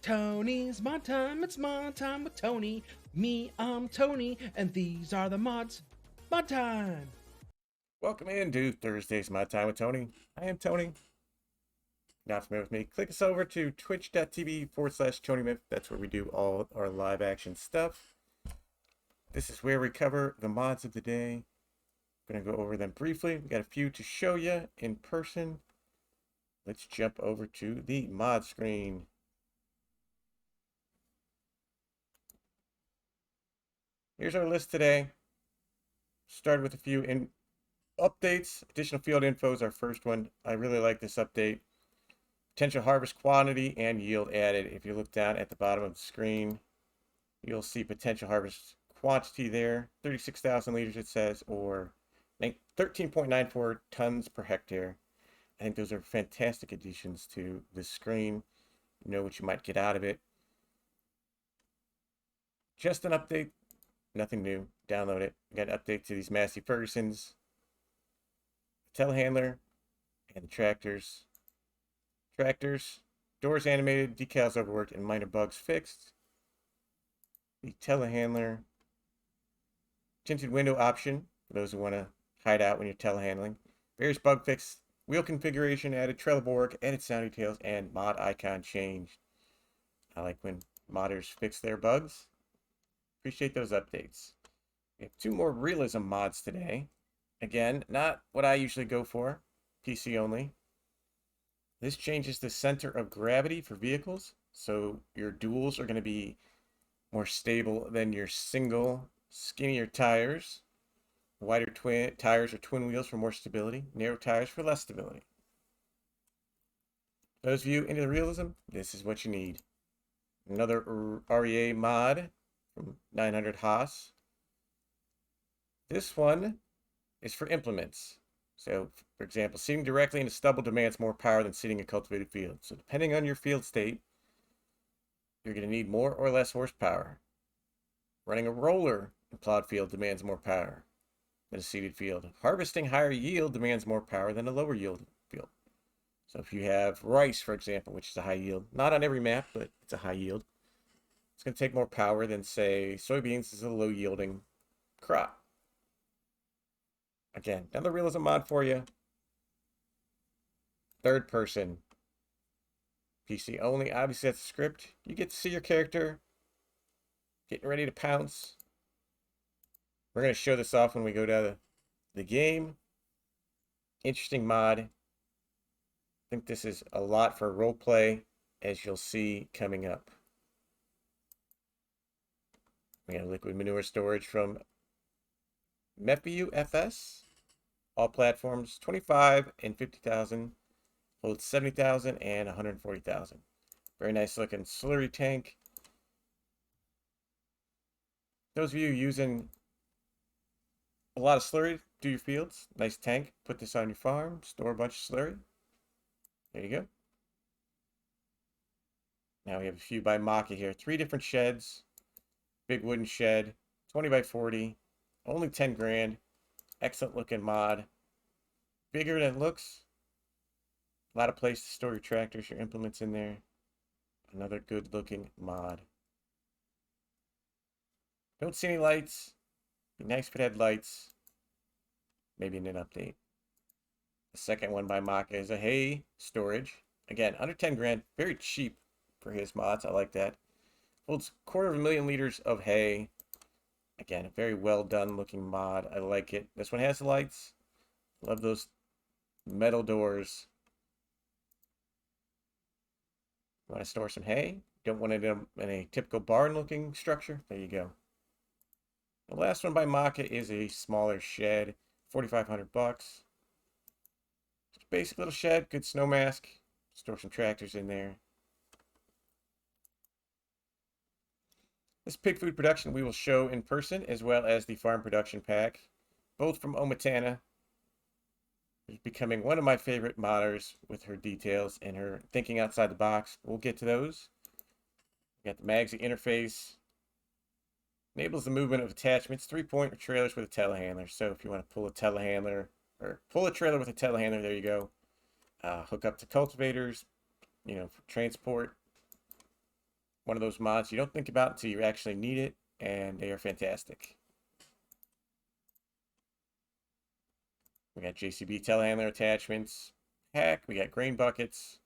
Tony's Mod Time. It's Mod Time with Tony. Me, I'm Tony, and these are the mods. Mod Time. Welcome into Thursday's My Time with Tony. I am Tony. Not familiar with me? Click us over to twitch.tv/TonyMyth. That's where we do all our live action stuff. This is where we cover the mods of the day. I'm going to go over them briefly. We got a few to show you in person. Let's jump over to the mod screen. Here's our list today. Started with a few updates. Additional field info is our first one. I really like this update. Potential harvest quantity and yield added. If you look down at the bottom of the screen, you'll see potential harvest quantity there. 36,000 liters it says, or 13.94 tons per hectare. I think those are fantastic additions to this screen. You know what you might get out of it. Just an update. Nothing new. Download it. We got an update to these Massey Fergusons, the telehandler, and the tractors. Doors animated, decals overworked, and minor bugs fixed. The telehandler, tinted window option for those who want to hide out when you're telehandling. Various bug fixed, wheel configuration added, Trelleborg, added sound details, and mod icon changed. I like when modders fix their bugs. Appreciate those updates. We have two more realism mods today. Again, not what I usually go for, PC only. This changes the center of gravity for vehicles, so your duals are going to be more stable than your single, skinnier tires. Wider tires or twin wheels for more stability, narrow tires for less stability. Those of you into the realism, this is what you need. Another REA mod from 900 Haas. This one is for implements. So, for example, seeding directly into stubble demands more power than seeding a cultivated field. So, depending on your field state, you're going to need more or less horsepower. Running a roller in plowed field demands more power than a seeded field. Harvesting higher yield demands more power than a lower yield field. So, if you have rice, for example, which is a high yield, not on every map, but it's a high yield, it's going to take more power than, say, soybeans is a low yielding crop. Again, another realism mod for you. Third person. PC only. Obviously, that's a script. You get to see your character getting ready to pounce. We're going to show this off when we go to the game. Interesting mod. I think this is a lot for roleplay, as you'll see coming up. We have liquid manure storage from Mepiu FS. All platforms, 25 and 50,000. Holds 70,000 and 140,000. Very nice looking slurry tank. Those of you using a lot of slurry, do your fields. Nice tank. Put this on your farm. Store a bunch of slurry. There you go. Now we have a few by Maka here. 3 different sheds. Big wooden shed. 20 by 40. Only 10 grand. Excellent looking mod. Bigger than it looks. A lot of place to store your tractors, your implements in there. Another good looking mod. Don't see any lights. Be nice if it had lights. Maybe in an update. The second one by Maka is a hay storage. Again, under 10 grand. Very cheap for his mods. I like that. Holds 250,000 liters of hay. Again, a very well done looking mod. I like it. This one has the lights. Love those metal doors. Want to store some hay? Don't want it in a typical barn looking structure? There you go. The last one by Maka is a smaller shed. 4,500 bucks. Just basic little shed. Good snow mask. Store some tractors in there. This pig food production we will show in person, as well as the farm production pack, both from Omatana. She's becoming one of my favorite modders with her details and her thinking outside the box. We'll get to those. We got the Magsy interface. Enables the movement of attachments, 3-point trailers with a telehandler. So if you want to pull a telehandler, or pull a trailer with a telehandler, there you go. Hook up to cultivators, for transport. One of those mods you don't think about until you actually need it, and they are fantastic. We got JCB telehandler attachments. Heck, we got grain buckets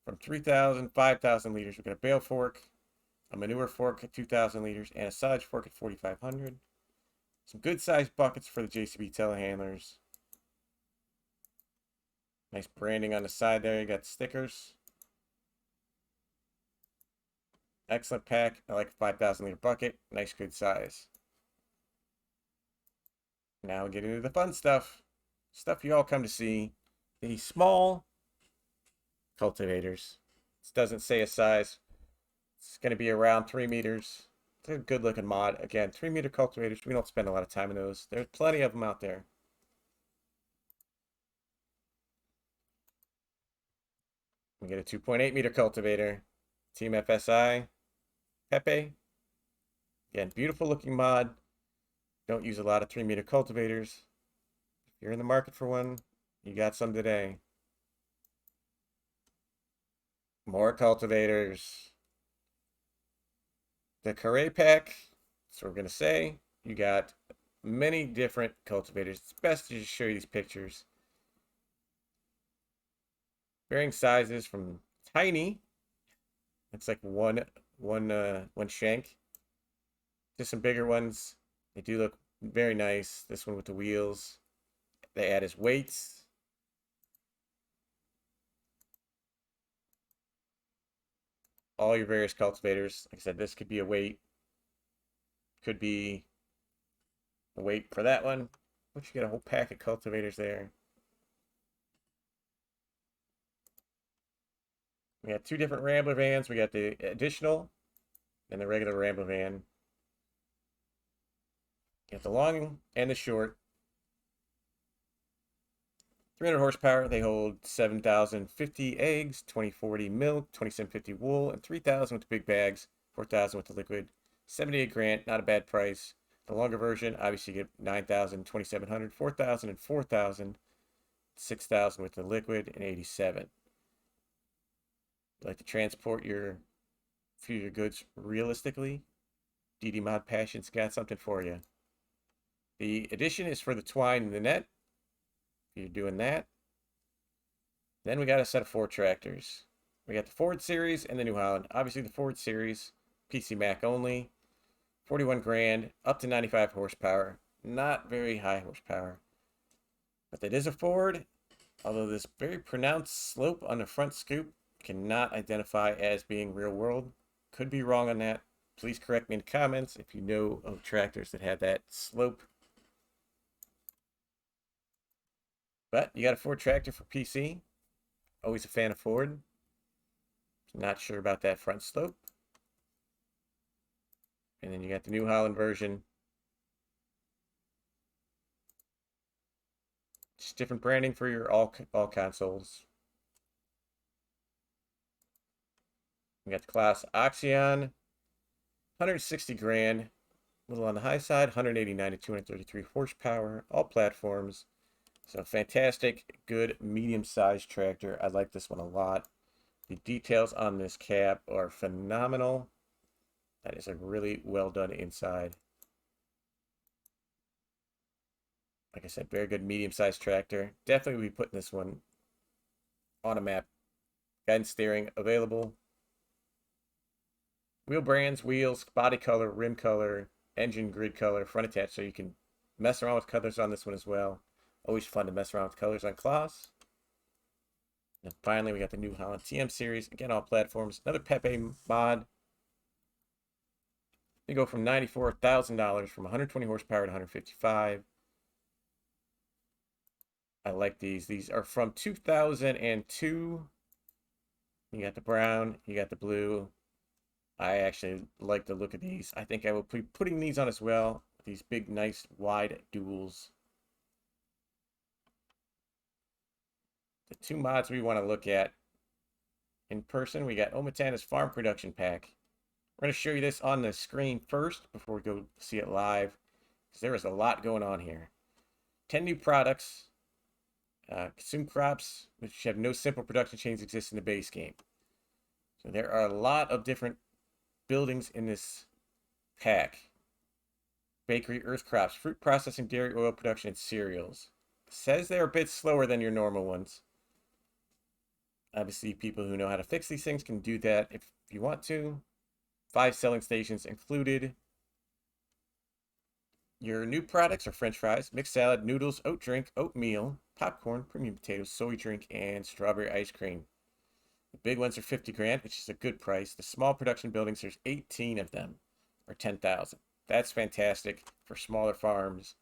from 3,000, 5,000 liters. We got a bale fork, a manure fork at 2,000 liters, and a silage fork at 4,500. Some good sized buckets for the JCB telehandlers. Nice branding on the side there. You got stickers. Excellent pack. I like a 5,000 liter bucket. Nice, good size. Now we get into the fun stuff. Stuff you all come to see. The small cultivators. This doesn't say a size. It's going to be around 3 meters. It's a good looking mod. Again, 3-meter cultivators. We don't spend a lot of time in those. There's plenty of them out there. We get a 2.8 meter cultivator. Team FSI. Pepe. Again, beautiful looking mod. Don't use a lot of 3-meter cultivators. If you're in the market for one, you got some today. More cultivators. The Carré pack. That's what we're going to say. You got many different cultivators. It's best to just show you these pictures. Varying sizes from tiny. It's like one shank. To some bigger ones. They do look very nice. This one with the wheels. They add his weights. All your various cultivators. Like I said, this could be a weight. Could be a weight for that one. But you get a whole pack of cultivators there. We got 2 different Rambler vans. We got the additional and the regular Rambler van. You got the long and the short. 300 horsepower. They hold 7,050 eggs, 2,040 milk, 2,750 wool, and 3,000 with the big bags, 4,000 with the liquid. 78 grand, not a bad price. The longer version, obviously you get 9,000, 2,700, 4,000, and 4,000. 6,000 with the liquid, and 87. Like to transport your goods realistically? DD Mod Passion's got something for you. The addition is for the twine and the net. If you're doing that. Then we got a set of 4 tractors. We got the Ford Series and the New Holland. Obviously the Ford Series, PC Mac only. 41 grand, up to 95 horsepower. Not very high horsepower. But that is a Ford. Although this very pronounced slope on the front scoop cannot identify as being real world. Could be wrong on that. Please correct me in the comments if you know of tractors that have that slope. But you got a Ford tractor for PC. Always a fan of Ford. Not sure about that front slope. And then you got the New Holland version. Just different branding for your all consoles. We got the class Oxeon. 160 grand. A little on the high side. 189 to 233 horsepower. All platforms. So fantastic, good, medium-sized tractor. I like this one a lot. The details on this cab are phenomenal. That is a really well done inside. Like I said, very good medium-sized tractor. Definitely will be putting this one on a map. Guidance steering available. Wheel brands, wheels, body color, rim color, engine grid color, front attached. So you can mess around with colors on this one as well. Always fun to mess around with colors on Claas. And finally, we got the New Holland TM series. Again, all platforms. Another Pepe mod. They go from $94,000 from 120 horsepower to 155. I like these. These are from 2002. You got the brown. You got the blue. I actually like the look of these. I think I will be putting these on as well. These big, nice, wide duals. The 2 mods we want to look at in person, we got Omatana's Farm Production Pack. We're going to show you this on the screen first before we go see it live, because there is a lot going on here. 10 new products. Consume crops which have no simple production chains exist in the base game. So there are a lot of different buildings in this pack. Bakery, earth crops, fruit processing, dairy, oil production, and cereals. It says they're a bit slower than your normal ones. Obviously, people who know how to fix these things can do that if you want to. 5 selling stations included. Your new products are French fries, mixed salad, noodles, oat drink, oatmeal, popcorn, premium potatoes, soy drink, and strawberry ice cream. The big ones are 50 grand, which is a good price. The small production buildings, there's 18 of them, or 10,000. That's fantastic for smaller farms.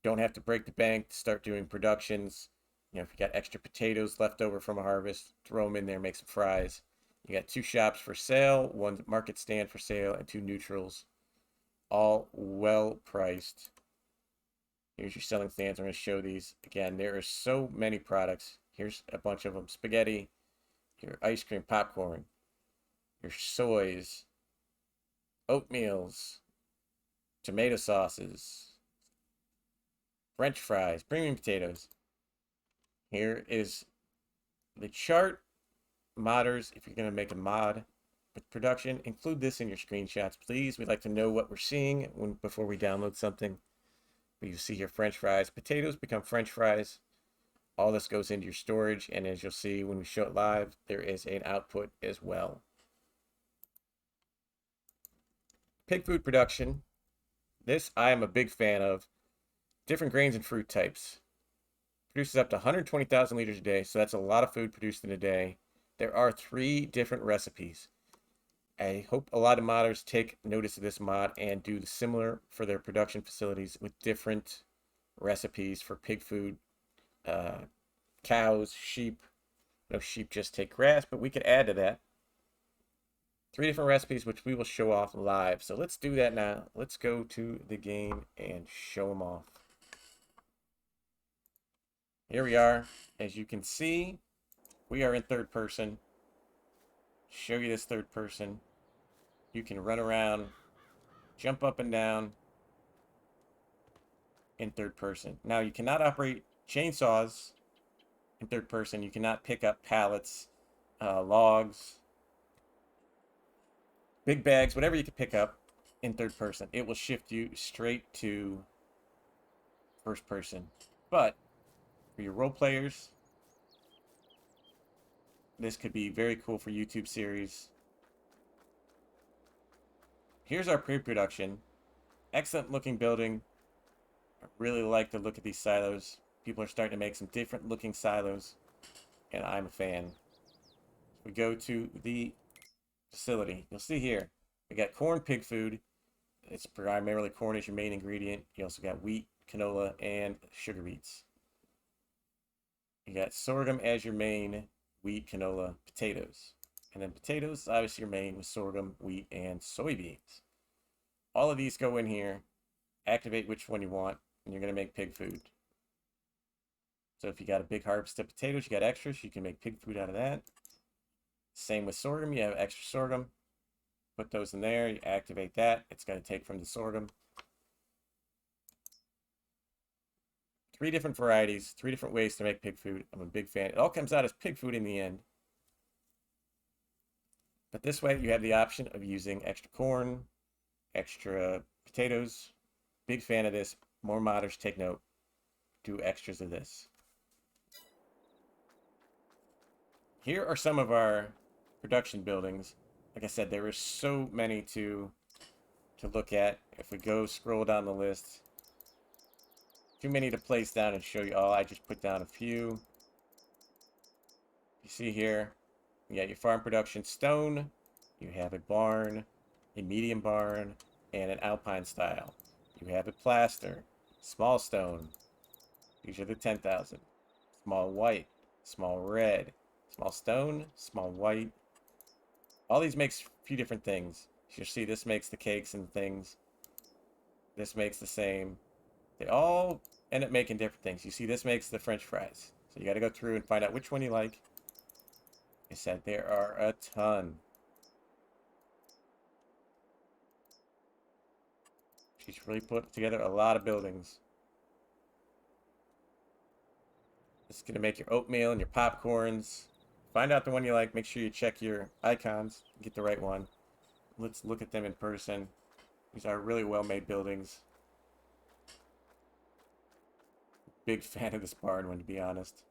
Don't have to break the bank to start doing productions. You know, if you got extra potatoes left over from a harvest, throw them in there, make some fries. You got 2 shops for sale, 1 market stand for sale, and 2 neutrals. All well priced. Here's your selling stands. I'm going to show these again. There are so many products. Here's a bunch of them. Spaghetti, your ice cream, popcorn, your soys, oatmeals, tomato sauces, French fries, premium potatoes. Here is the chart. Modders, if you're going to make a mod with production, include this in your screenshots, please. We'd like to know what we're seeing before we download something. But you see here, French fries. Potatoes become French fries. All this goes into your storage, and as you'll see when we show it live, there is an output as well. Pig food production. This I am a big fan of. Different grains and fruit types. Produces up to 120,000 liters a day, so that's a lot of food produced in a day. There are 3 different recipes. I hope a lot of modders take notice of this mod and do similar for their production facilities with different recipes for pig food, cows, sheep. No, sheep just take grass, but we could add to that. 3 different recipes, which we will show off live. So let's do that now. Let's go to the game and show them off. Here we are. As you can see, we are in third person. Show you this third person. You can run around, jump up and down in third person. Now, you cannot operate chainsaws in third person. You cannot pick up pallets, logs, big bags, whatever you can pick up in third person. It will shift you straight to first person. But for your role players, this could be very cool for YouTube series. Here's our pre-production. Excellent looking building. I really like the look of these silos. People are starting to make some different looking silos, and I'm a fan. We go to the facility. You'll see here, we got corn pig food. It's primarily corn as your main ingredient. You also got wheat, canola, and sugar beets. You got sorghum as your main, wheat, canola, potatoes. And then potatoes is obviously your main with sorghum, wheat, and soybeans. All of these go in here. Activate which one you want, and you're going to make pig food. So if you got a big harvest of potatoes, you got extras, you can make pig food out of that. Same with sorghum, you have extra sorghum. Put those in there, you activate that. It's going to take from the sorghum. 3 different varieties, 3 different ways to make pig food. I'm a big fan. It all comes out as pig food in the end. But this way, you have the option of using extra corn, extra potatoes. Big fan of this. More modders, take note. Do extras of this. Here are some of our production buildings. Like I said, there are so many to look at. If we go scroll down the list, too many to place down and show you all. I just put down a few. You see here, you got your farm production stone. You have a barn, a medium barn, and an alpine style. You have a plaster, small stone. These are the 10,000. Small white, small red, small stone, small white. All these makes a few different things. You see this makes the cakes and things. This makes the same. They all end up making different things. You see this makes the French fries. So you got to go through and find out which one you like. I said there are a ton. She's really put together a lot of buildings. This is going to make your oatmeal and your popcorns. Find out the one you like. Make sure you check your icons. Get the right one. let's look at them in person. These are really well-made buildings. Big fan of this barn one, to be honest.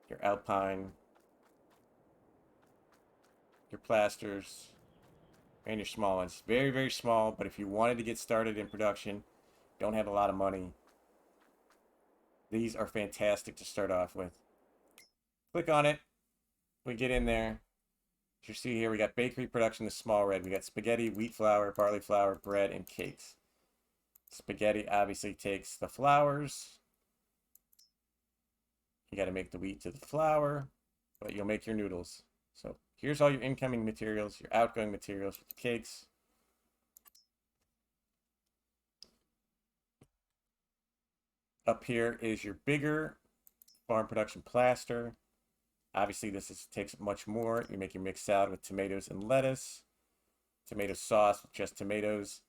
Your Alpine, your Plasters, and your small ones. Very, very small, but if you wanted to get started in production, don't have a lot of money, these are fantastic to start off with. Click on it. We get in there. As you see here, we got bakery production, the small red. We got spaghetti, wheat flour, barley flour, bread, and cakes. Spaghetti obviously takes the flours. You got to make the wheat to the flour, but you'll make your noodles. So here's all your incoming materials, your outgoing materials for the cakes. Up here is your bigger farm production plaster. Obviously, this takes much more. You make your mixed salad with tomatoes and lettuce. Tomato sauce with just tomatoes.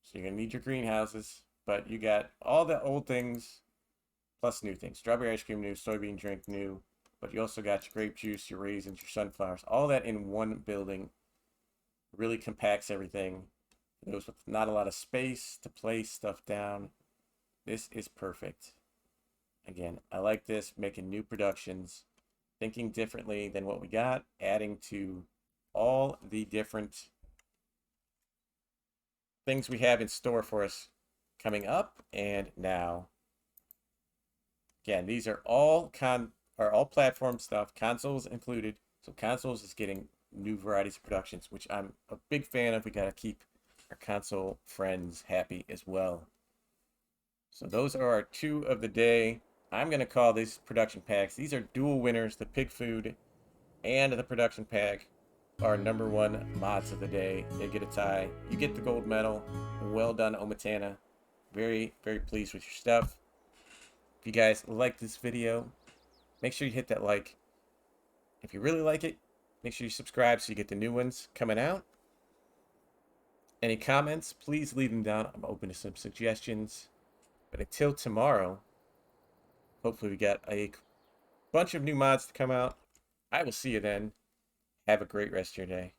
So you're going to need your greenhouses. But you got all the old things plus new things. Strawberry ice cream new, soybean drink new. But you also got your grape juice, your raisins, your sunflowers. All that in one building. Really compacts everything. For those with not a lot of space to place stuff down, this is perfect. Again, I like this, making new productions, thinking differently than what we got, adding to all the different things we have in store for us coming up and now. Again, these are all platform stuff, consoles included. So consoles is getting new varieties of productions, which I'm a big fan of. We got to keep our console friends happy as well. So those are our two of the day. I'm going to call these production packs. These are dual winners. The pig food and the production pack are #1 mods of the day. They get a tie. You get the gold medal. Well done, Omatana. Very, very pleased with your stuff. If you guys like this video, make sure you hit that like. If you really like it, make sure you subscribe so you get the new ones coming out. Any comments, please leave them down. I'm open to some suggestions. But until tomorrow, hopefully we got a bunch of new mods to come out. I will see you then. Have a great rest of your day.